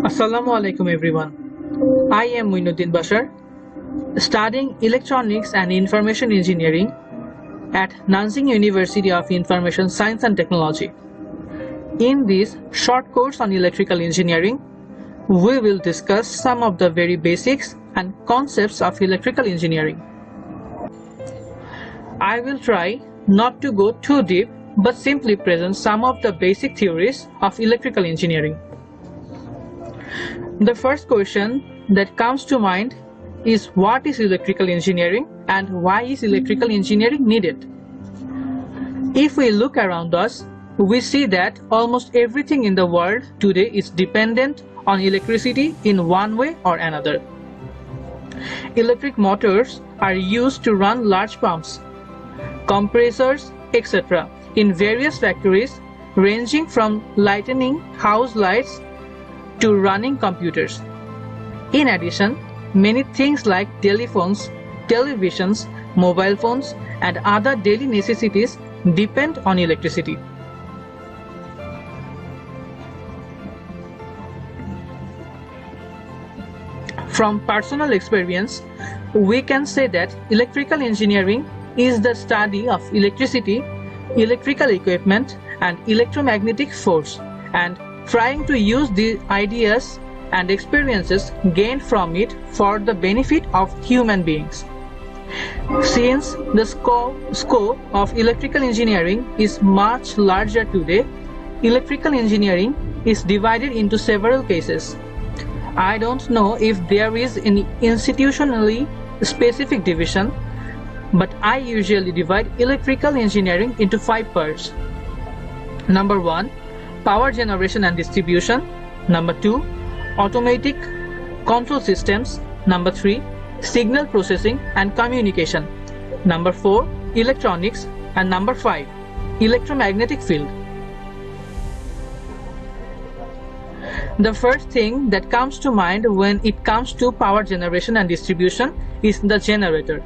Assalamu alaikum everyone. I am MUINUDDIN Bashar, studying Electronics and Information Engineering at Nanjing University of Information Science and Technology. In this short course on electrical engineering, we will discuss some of the very basics and concepts of electrical engineering. I will try not to go too deep but simply present some of the basic theories of electrical engineering. The first question that comes to mind is what is electrical engineering and why is electrical engineering needed? If we look around us, we see that almost everything in the world today is dependent on electricity in one way or another. Electric motors are used to run large pumps, compressors, etc. in various factories, ranging from lighting house lights to running computers. In addition, many things like telephones, televisions, mobile phones, and other daily necessities depend on electricity. From personal experience, we can say that electrical engineering is the study of electricity, electrical equipment, and electromagnetic force, and trying to use the ideas and experiences gained from it for the benefit of human beings. Since the scope of electrical engineering is much larger today, electrical engineering is divided into several cases. I don't know if there is any institutionally specific division, but I usually divide electrical engineering into 5 parts. Number 1, power generation and distribution. Number 2, automatic control systems. Number 3, signal processing and communication. Number 4, electronics. And number 5, electromagnetic field. The first thing that comes to mind when it comes to power generation and distribution is the generator,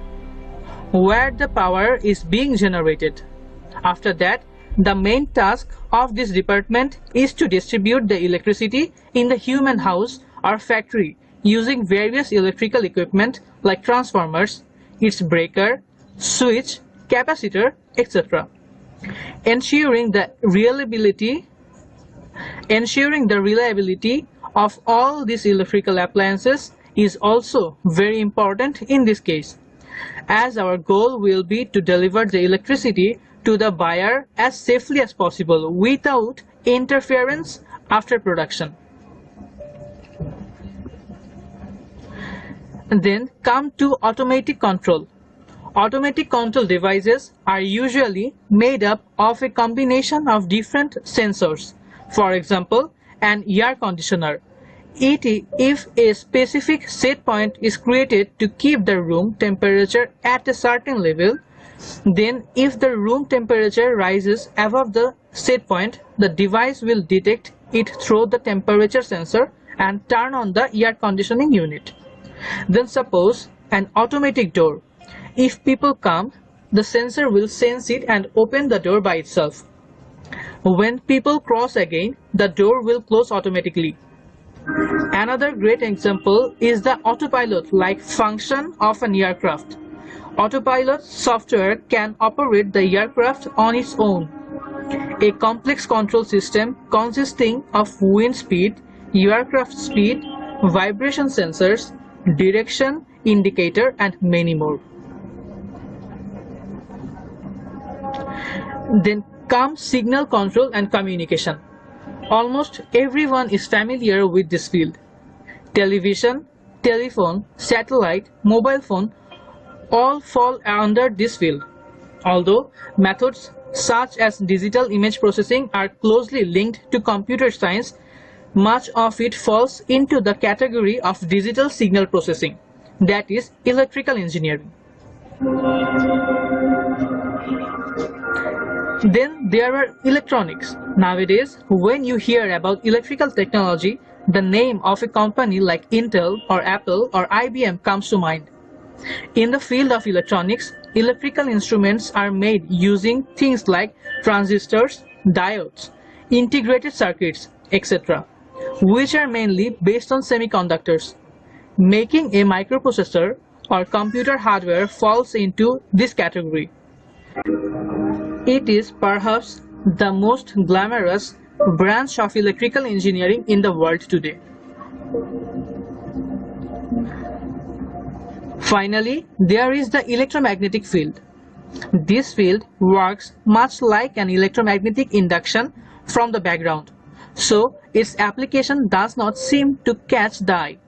where the power is being generated. After that, the main task of this department is to distribute the electricity in the human house or factory using various electrical equipment like transformers, its breaker, switch, capacitor, etc. Ensuring the reliability of all these electrical appliances is also very important in this case, as our goal will be to deliver the electricity to the buyer as safely as possible without interference after production. Then come to automatic control. Automatic control devices are usually made up of a combination of different sensors. For example, an air conditioner. If a specific set point is created to keep the room temperature at a certain level, then if the room temperature rises above the set point, the device will detect it through the temperature sensor and turn on the air conditioning unit. Then suppose an automatic door. If people come, the sensor will sense it and open the door by itself. When people cross again, the door will close automatically. Another great example is the autopilot-like function of an aircraft. Autopilot software can operate the aircraft on its own. A complex control system consisting of wind speed, aircraft speed, vibration sensors, direction indicator, and many more. Then comes signal control and communication. Almost everyone is familiar with this field. Television, telephone, satellite, mobile phone all fall under this field. Although methods such as digital image processing are closely linked to computer science, much of it falls into the category of digital signal processing, that is electrical engineering. Then there are electronics. Nowadays, when you hear about electrical technology, the name of a company like Intel or Apple or IBM comes to mind. In the field of electronics, electrical instruments are made using things like transistors, diodes, integrated circuits, etc. which are mainly based on semiconductors. Making a microprocessor or computer hardware falls into this category. It is perhaps the most glamorous branch of electrical engineering in the world today. Finally, there is the electromagnetic field. This field works much like an electromagnetic induction from the background, so its application does not seem to catch the eye.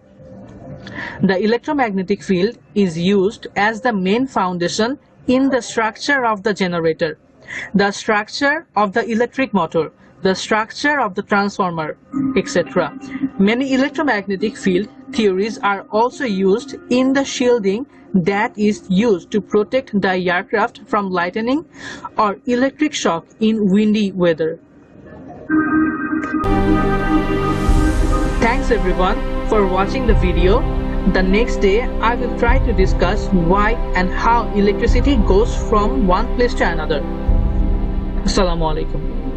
The electromagnetic field is used as the main foundation in the structure of the generator, the structure of the electric motor, the structure of the transformer, etc. Many electromagnetic field theories are also used in the shielding that is used to protect the aircraft from lightning or electric shock in windy weather. Thanks everyone for watching the video. The next day I will try to discuss why and how electricity goes from one place to another. Assalamu alaikum.